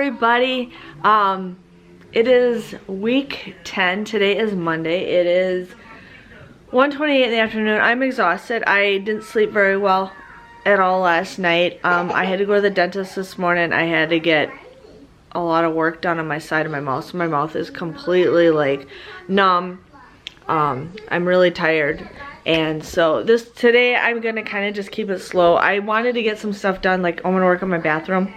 everybody. It is week 10. Today is Monday. It is 1:28 in the afternoon. I'm exhausted. I didn't sleep very well at all last night. I had to go to the dentist this morning. I had to get a lot of work done on my side of my mouth. So my mouth is completely like numb. I'm really tired. And so today I'm gonna kind of just keep it slow. I wanted to get some stuff done, like I'm gonna work on my bathroom,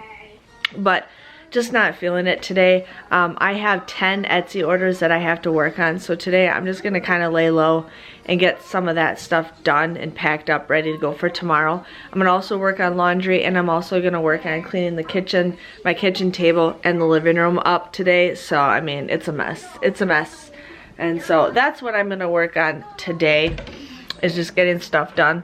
but just not feeling it today. I have 10 Etsy orders that I have to work on, so today I'm just gonna kind of lay low and get some of that stuff done and packed up, ready to go for tomorrow. I'm gonna also work on laundry, and I'm also gonna work on cleaning the kitchen, my kitchen table, and the living room up today. So I mean, it's a mess. It's a mess. And so that's what I'm gonna work on today, is just getting stuff done.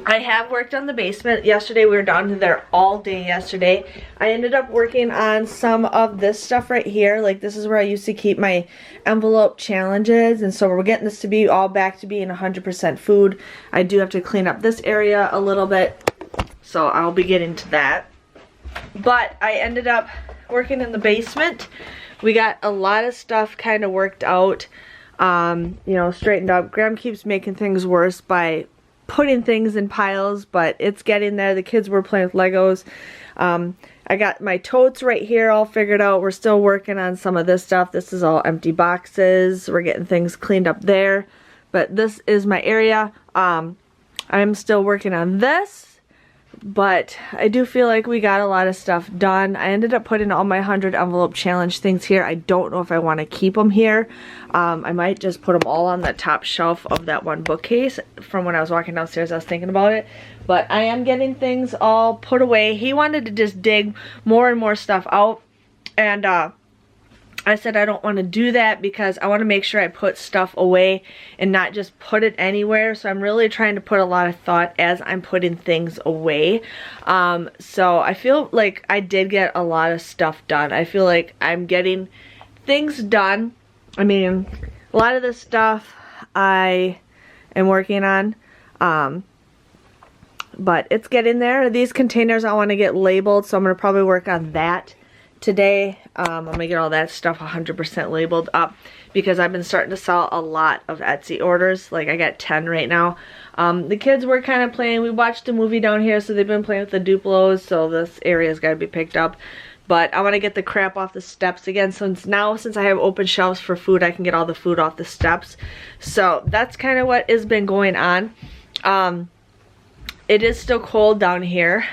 I have worked on the basement. Yesterday we were down there all day yesterday. I ended up working on some of this stuff right here. Like, this is where I used to keep my envelope challenges, and so we're getting this to be all back to being 100% food. I do have to clean up this area a little bit, so I'll be getting to that. But I ended up working in the basement. We got a lot of stuff kind of worked out, you know, straightened up. Graham keeps making things worse by putting things in piles, but it's getting there. The kids were playing with Legos. I got my totes right here all figured out. We're still working on some of this stuff. This is all empty boxes. We're getting things cleaned up there, but this is my area. I'm still working on this, but I do feel like we got a lot of stuff done. I ended up putting all my 100 envelope challenge things here. I don't know if I want to keep them here. I might just put them all on the top shelf of that one bookcase. From when I was walking downstairs, I was thinking about it. But I am getting things all put away. He wanted to just dig more and more stuff out, and I said I don't want to do that because I want to make sure I put stuff away and not just put it anywhere. So I'm really trying to put a lot of thought as I'm putting things away. So I feel like I did get a lot of stuff done. I feel like I'm getting things done. I mean, a lot of this stuff I am working on, but it's getting there. These containers I want to get labeled, so I'm going to probably work on that today. I'm gonna get all that stuff 100% labeled up because I've been starting to sell a lot of Etsy orders. Like, I got 10 right now. The kids were kind of playing. We watched a movie down here, so they've been playing with the Duplos, so this area's got to be picked up. But I want to get the crap off the steps again, since I have open shelves for food, I can get all the food off the steps. So that's kind of what has been going on. It is still cold down here.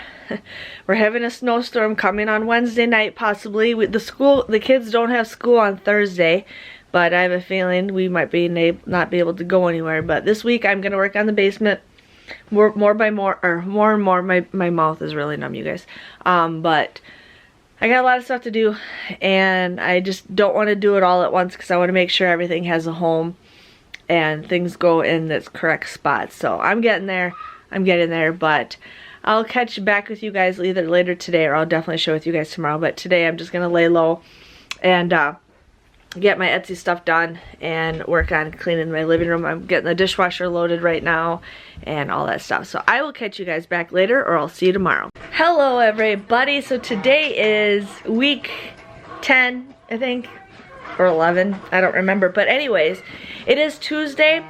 We're having a snowstorm coming on Wednesday night, possibly. The kids don't have school on Thursday, but I have a feeling we might not be able to go anywhere. But this week I'm gonna work on the basement more and more. My mouth is really numb, you guys. But I got a lot of stuff to do, and I just don't want to do it all at once because I want to make sure everything has a home and things go in its correct spot. So I'm getting there. But I'll catch back with you guys either later today, or I'll definitely share with you guys tomorrow. But today I'm just going to lay low and get my Etsy stuff done and work on cleaning my living room. I'm getting the dishwasher loaded right now and all that stuff. So I will catch you guys back later, or I'll see you tomorrow. Hello everybody. So today is week 10, I think, or 11. I don't remember. But anyways, it is Tuesday.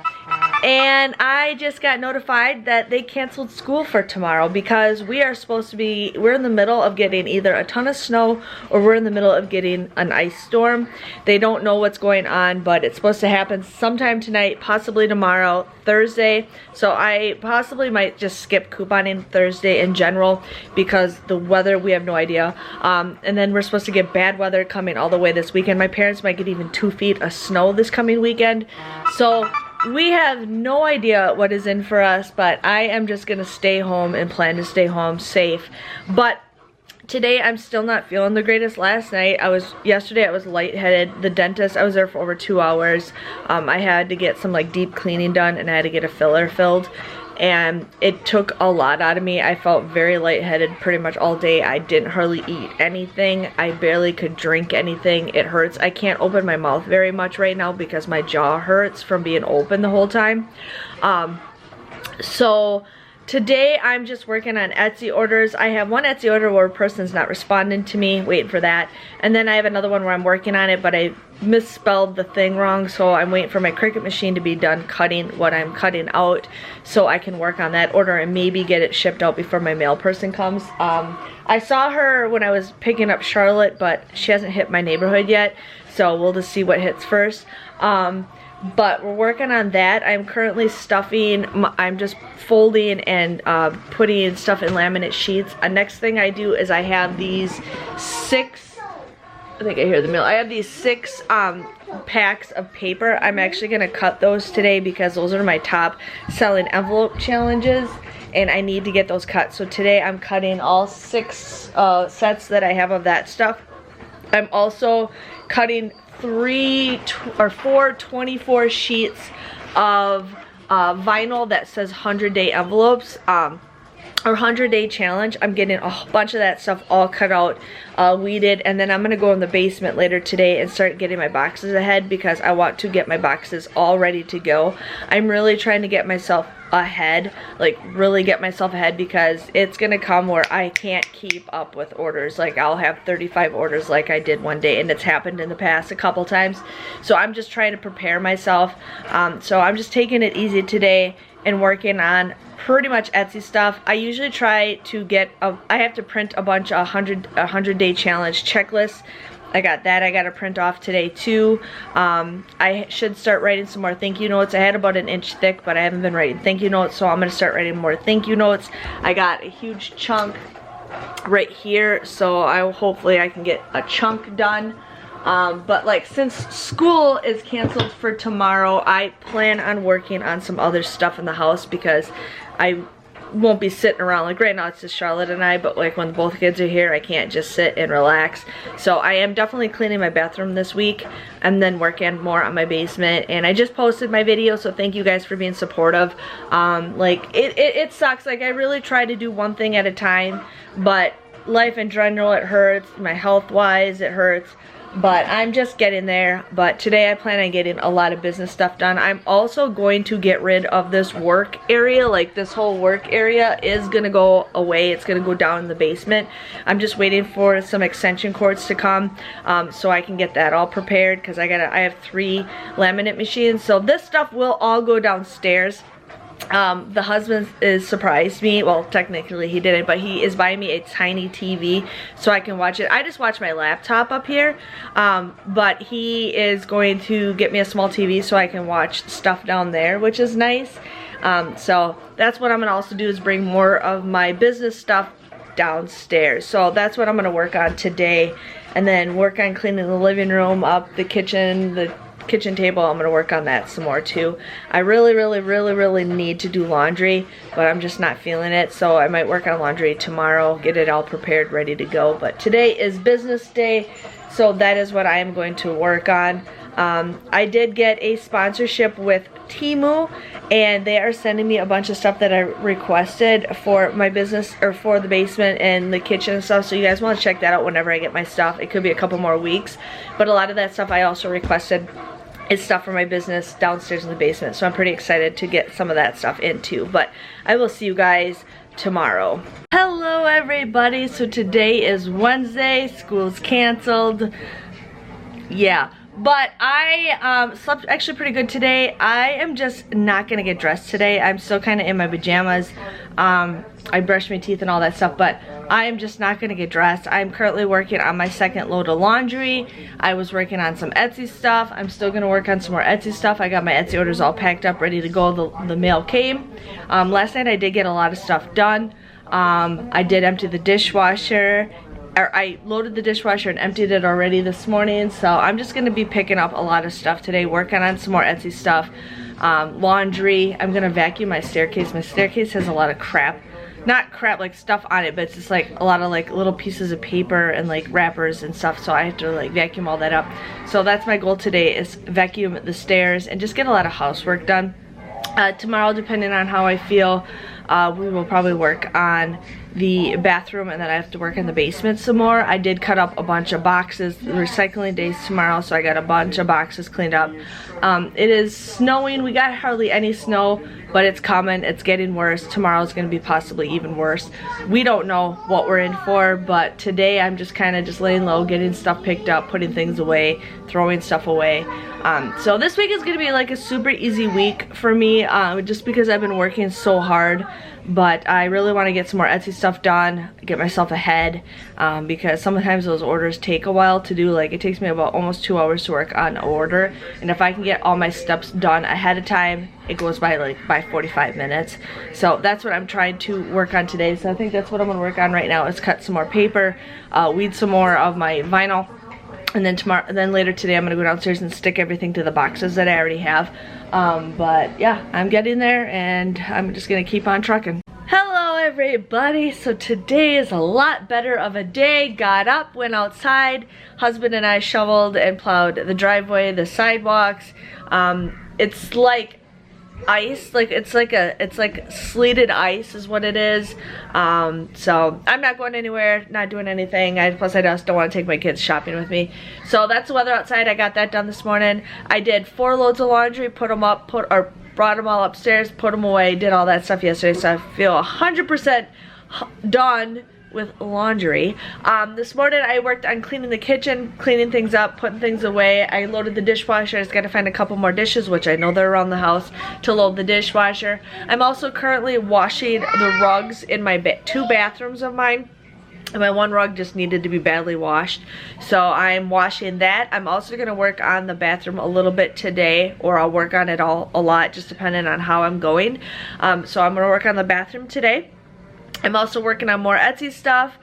And I just got notified that they canceled school for tomorrow because we're in the middle of getting either a ton of snow or we're in the middle of getting an ice storm. They don't know what's going on, but it's supposed to happen sometime tonight, possibly tomorrow, Thursday. So I possibly might just skip couponing Thursday in general because the weather, we have no idea. And then we're supposed to get bad weather coming all the way this weekend. My parents might get even 2 feet of snow this coming weekend. So we have no idea what is in for us, but I am just gonna stay home and plan to stay home safe. But today I'm still not feeling the greatest. Last night, yesterday I was lightheaded. The dentist, I was there for over 2 hours. I had to get some like deep cleaning done, and I had to get a filler filled. And it took a lot out of me. I felt very lightheaded pretty much all day. I didn't hardly eat anything. I barely could drink anything. It hurts. I can't open my mouth very much right now because my jaw hurts from being open the whole time. So today I'm just working on Etsy orders. I have one Etsy order where a person's not responding to me, waiting for that. And then I have another one where I'm working on it, but I misspelled the thing wrong, so I'm waiting for my Cricut machine to be done cutting what I'm cutting out so I can work on that order and maybe get it shipped out before my mail person comes. I saw her when I was picking up Charlotte, but she hasn't hit my neighborhood yet, so we'll just see what hits first. But we're working on that. I'm currently stuffing, I'm just folding and putting stuff in laminate sheets. Next thing I do is I have these 6, I think I hear the mail. I have these 6 packs of paper. I'm actually gonna cut those today because those are my top selling envelope challenges and I need to get those cut. So today I'm cutting all 6 sets that I have of that stuff. I'm also cutting 4 24 sheets of vinyl that says 100-day envelopes or 100-day challenge. I'm getting a bunch of that stuff all cut out, weeded, and then I'm gonna go in the basement later today and start getting my boxes ahead because I want to get my boxes all ready to go. I'm really trying to get myself ahead, like really get myself ahead, because it's gonna come where I can't keep up with orders. Like I'll have 35 orders like I did one day, and it's happened in the past a couple times. So I'm just trying to prepare myself. So I'm just taking it easy today and working on pretty much Etsy stuff. I usually try to get I have to print a bunch of 100-day challenge checklists. I got that I gotta print off today too. I should start writing some more thank you notes. I had about an inch thick, but I haven't been writing thank you notes, so I'm gonna start writing more thank you notes. I got a huge chunk right here, so hopefully I can get a chunk done. But like since school is canceled for tomorrow, I plan on working on some other stuff in the house because I won't be sitting around. Like right now it's just Charlotte and I, but like when both kids are here I can't just sit and relax. So I am definitely cleaning my bathroom this week and then working more on my basement. And I just posted my video, so thank you guys for being supportive. Like it sucks. Like I really try to do one thing at a time, but life in general, it hurts. My health wise it hurts. But I'm just getting there. But today I plan on getting a lot of business stuff done. I'm also going to get rid of this work area. Like this whole work area is gonna go away. It's gonna go down in the basement. I'm just waiting for some extension cords to come so I can get that all prepared, because I have 3 laminate machines. So this stuff will all go downstairs. The husband is surprised me. Well, technically he didn't, but he is buying me a tiny TV so I can watch it. I just watch my laptop up here, but he is going to get me a small TV so I can watch stuff down there, which is nice. So that's what I'm gonna also do, is bring more of my business stuff downstairs. So that's what I'm gonna work on today, and then work on cleaning the living room up, the kitchen table. I'm gonna work on that some more too. I really need to do laundry, but I'm just not feeling it, so I might work on laundry tomorrow, get it all prepared, ready to go. But today is business day, so that is what I am going to work on. I did get a sponsorship with Temu, and they are sending me a bunch of stuff that I requested for my business, or for the basement and the kitchen and stuff. So you guys want to check that out whenever I get my stuff. It could be a couple more weeks, but a lot of that stuff I also requested is stuff for my business downstairs in the basement. So I'm pretty excited to get some of that stuff in too. But I will see you guys tomorrow. Hello everybody. So today is Wednesday. School's canceled. Yeah. But I slept actually pretty good today. I am just not gonna get dressed today. I'm still kind of in my pajamas. I brushed my teeth and all that stuff, but I am just not gonna get dressed. I'm currently working on my second load of laundry. I was working on some Etsy stuff. I'm still gonna work on some more Etsy stuff. I got my Etsy orders all packed up, ready to go. The mail came. Last night I did get a lot of stuff done. I did empty the dishwasher. I loaded the dishwasher and emptied it already this morning, so I'm just gonna be picking up a lot of stuff today, working on some more Etsy stuff, laundry. I'm gonna vacuum my staircase. My staircase has a lot of crap, not crap like stuff on it, but it's just like a lot of like little pieces of paper and like wrappers and stuff, so I have to like vacuum all that up. So that's my goal today, is vacuum the stairs and just get a lot of housework done. Tomorrow, depending on how I feel, we will probably work on the bathroom, and then I have to work in the basement some more. I did cut up a bunch of boxes. The recycling day's tomorrow, so I got a bunch of boxes cleaned up. It is snowing. We got hardly any snow, but it's coming. It's getting worse. Tomorrow's going to be possibly even worse. We don't know what we're in for, but today I'm just kind of just laying low, getting stuff picked up, putting things away, throwing stuff away. So this week is going to be like a super easy week for me, just because I've been working so hard. But I really want to get some more Etsy stuff done, get myself ahead, because sometimes those orders take a while to do. Like, it takes me about almost 2 hours to work on an order, and if I can get all my steps done ahead of time, it goes by 45 minutes. So that's what I'm trying to work on today. So I think that's what I'm going to work on right now, is cut some more paper, weed some more of my vinyl, and then later today I'm going to go downstairs and stick everything to the boxes that I already have. But yeah, I'm getting there, and I'm just going to keep on trucking. Hello everybody. So today is a lot better of a day. Got up, went outside. Husband and I shoveled and plowed the driveway, the sidewalks. It's like ice, like it's like sleeted ice is what it is. So I'm not going anywhere, not doing anything. Plus I just don't want to take my kids shopping with me. So that's the weather outside. I got that done this morning. I did 4 loads of laundry, put them up, brought them all upstairs, put them away, did all that stuff yesterday, so I feel 100% done with laundry. This morning I worked on cleaning the kitchen, cleaning things up, putting things away. I loaded the dishwasher. I just gotta find a couple more dishes, which I know they're around the house, to load the dishwasher. I'm also currently washing the rugs in my 2 bathrooms of mine. And my 1 rug just needed to be badly washed, so I'm washing that. I'm also going to work on the bathroom a little bit today, or I'll work on it a lot, just depending on how I'm going. So I'm going to work on the bathroom today. I'm also working on more Etsy stuff,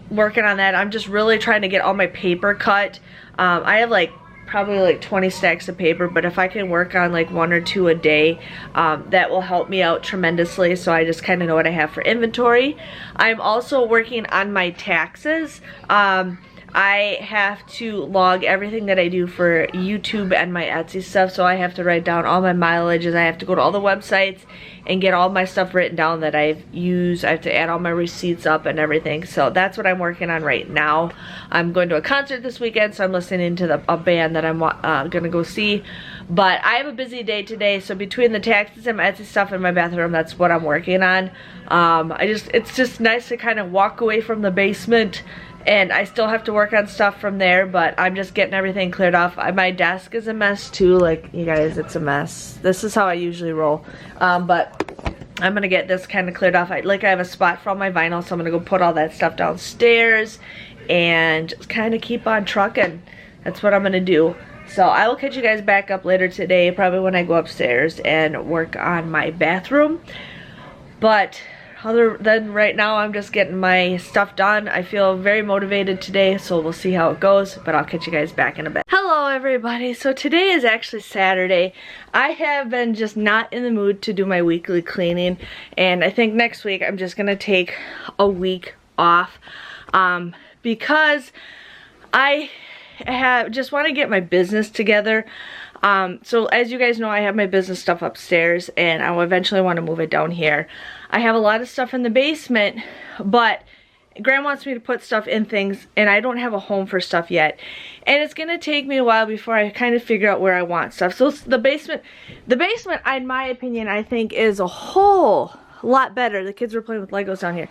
working on that. I'm just really trying to get all my paper cut. I have probably like 20 stacks of paper, but if I can work on like 1 or 2 a day, that will help me out tremendously, so I just kind of know what I have for inventory. I'm also working on my taxes. I have to log everything that I do for YouTube and my Etsy stuff, so I have to write down all my mileages. I have to go to all the websites and get all my stuff written down that I've used. I have to add all my receipts up and everything, so that's what I'm working on right now. I'm going to a concert this weekend, so I'm listening to a band that I'm gonna go see. But I have a busy day today, so between the taxes and my Etsy stuff in my bathroom, that's what I'm working on. It's just nice to kind of walk away from the basement, and I still have to work on stuff from there, but I'm just getting everything cleared off. My desk is a mess too, like, you guys, it's a mess. This is how I usually roll. But I'm gonna get this kind of cleared off. I have a spot for all my vinyl, so I'm gonna go put all that stuff downstairs and just kind of keep on trucking. That's what I'm gonna do. So I will catch you guys back up later today, probably when I go upstairs and work on my bathroom. But other than right now, I'm just getting my stuff done. I feel very motivated today, so we'll see how it goes, but I'll catch you guys back in a bit. Hello everybody. So today is actually Saturday. I have been just not in the mood to do my weekly cleaning, and I think next week I'm just gonna take a week off, because I just want to get my business together. So as you guys know, I have my business stuff upstairs, and I will eventually want to move it down here. I have a lot of stuff in the basement, but Graham wants me to put stuff in things, and I don't have a home for stuff yet. And it's going to take me a while before I kind of figure out where I want stuff. So the basement, in my opinion, I think is a whole lot better. The kids were playing with Legos down here.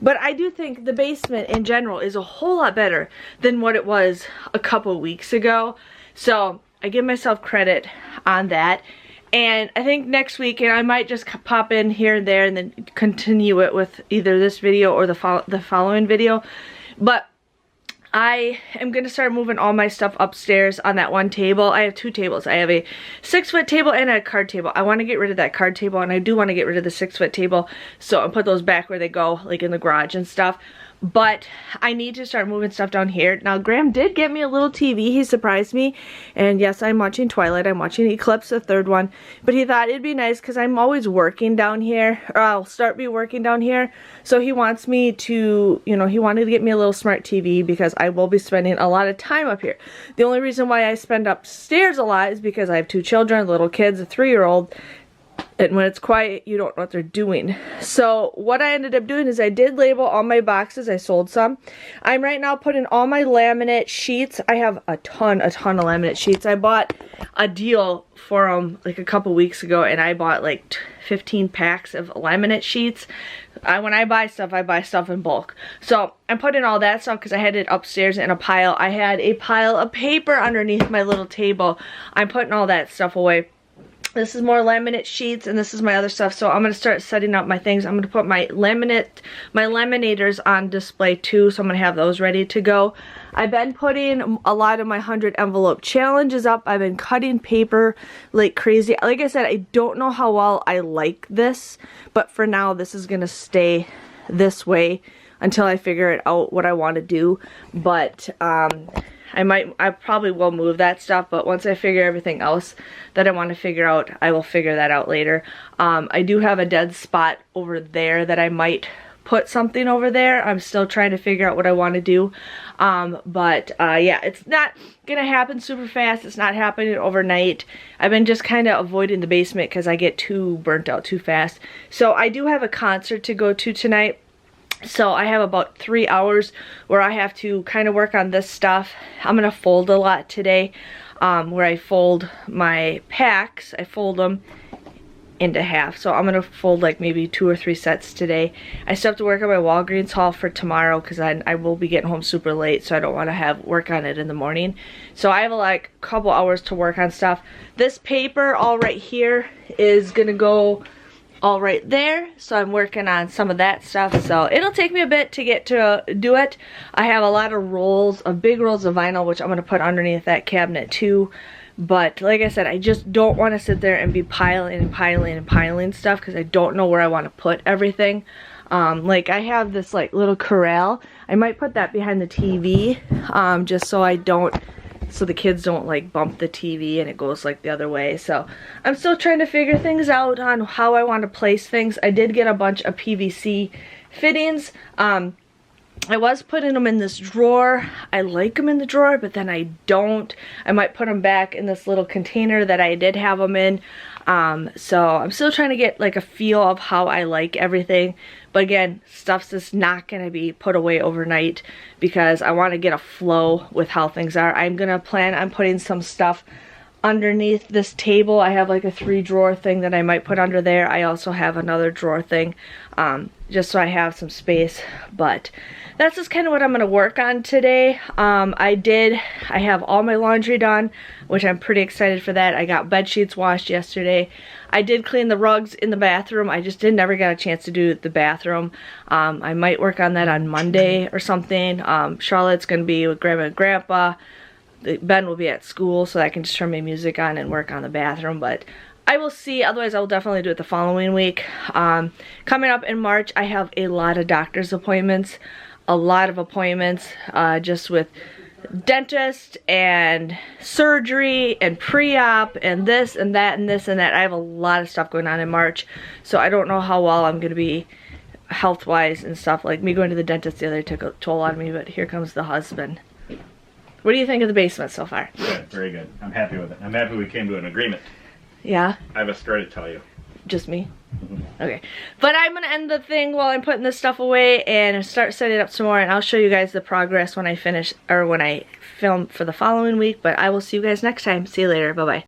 But I do think the basement in general is a whole lot better than what it was a couple weeks ago. So I give myself credit on that. And I think next week, and I might just pop in here and there and then continue it with either this video or the following video. But I am going to start moving all my stuff upstairs on that one table. I have 2 tables. I have a 6-foot table and a card table. I want to get rid of that card table, and I do want to get rid of the 6-foot table. So I'll put those back where they go, like in the garage and stuff. But I need to start moving stuff down here. Now, Graham did get me a little TV. He surprised me. And yes, I'm watching Twilight. I'm watching Eclipse, the 3rd one. But he thought it'd be nice because I'm always working down here. Or I'll start working down here. So he wants me to, he wanted to get me a little smart TV because I will be spending a lot of time up here. The only reason why I spend upstairs a lot is because I have 2 children, little kids, a 3-year-old. And when it's quiet, you don't know what they're doing. So what I ended up doing is I did label all my boxes. I sold some. I'm right now putting all my laminate sheets. I have a ton of laminate sheets. I bought a deal for them like a couple weeks ago, and I bought like 15 packs of laminate sheets. When I buy stuff in bulk. So I'm putting all that stuff because I had it upstairs in a pile. I had a pile of paper underneath my little table. I'm putting all that stuff away. This is more laminate sheets, and this is my other stuff. So I'm going to start setting up my things. I'm going to put my laminators on display too, so I'm going to have those ready to go. I've been putting a lot of my 100 envelope challenges up. I've been cutting paper like crazy. Like I said, I don't know how well I like this, but for now this is going to stay this way until I figure it out what I want to do. But I probably will move that stuff, but once I figure everything else that I want to figure out, I will figure that out later. I do have a dead spot over there that I might put something over there. I'm still trying to figure out what I want to do. Yeah, it's not gonna happen super fast. It's not happening overnight. I've been just kind of avoiding the basement because I get too burnt out too fast. So I do have a concert to go to tonight. So I have about 3 hours where I have to kind of work on this stuff. I'm going to fold a lot today, where I fold my packs. I fold them into half. So I'm going to fold like maybe 2 or 3 sets today. I still have to work on my Walgreens haul for tomorrow because I will be getting home super late, so I don't want to have work on it in the morning. So I have like a couple hours to work on stuff. This paper all right here is going to go all right there, so I'm working on some of that stuff, so it'll take me a bit to get to do it. I have a lot of rolls, big rolls of vinyl, which I'm going to put underneath that cabinet too, but like I said, I just don't want to sit there and be piling and piling and piling stuff because I don't know where I want to put everything. Like I have this like little corral. I might put that behind the TV, just so the kids don't like bump the TV and it goes like the other way. So I'm still trying to figure things out on how I want to place things. I did get a bunch of PVC fittings. I was putting them in this drawer. I like them in the drawer, but then I don't. I might put them back in this little container that I did have them in. So I'm still trying to get like a feel of how I like everything. But again, stuff's just not going to be put away overnight because I want to get a flow with how things are. I'm going to plan on putting some stuff underneath this table. I have like a 3-drawer thing that I might put under there. I also have another drawer thing, just so I have some space. But that's just kind of what I'm going to work on today. I have all my laundry done, which I'm pretty excited for that. I got bed sheets washed yesterday. I did clean the rugs in the bathroom. I just never got a chance to do the bathroom. I might work on that on Monday or something. Charlotte's going to be with Grandma and Grandpa. Ben will be at school, so I can just turn my music on and work on the bathroom. But I will see. Otherwise, I will definitely do it the following week. Coming up in March, I have a lot of doctor's appointments. A lot of appointments, just with dentist and surgery and pre-op and this and that and this and that. I have a lot of stuff going on in March, so I don't know how well I'm going to be health-wise and stuff. Like me going to the dentist the other day took a toll on me, but here comes the husband. What do you think of the basement so far? Good, very good. I'm happy with it. I'm happy we came to an agreement. Yeah? I have a story to tell you. Just me? Okay. But I'm going to end the thing while I'm putting this stuff away and start setting up some more, and I'll show you guys the progress when I finish, or when I film for the following week. But I will see you guys next time. See you later. Bye-bye.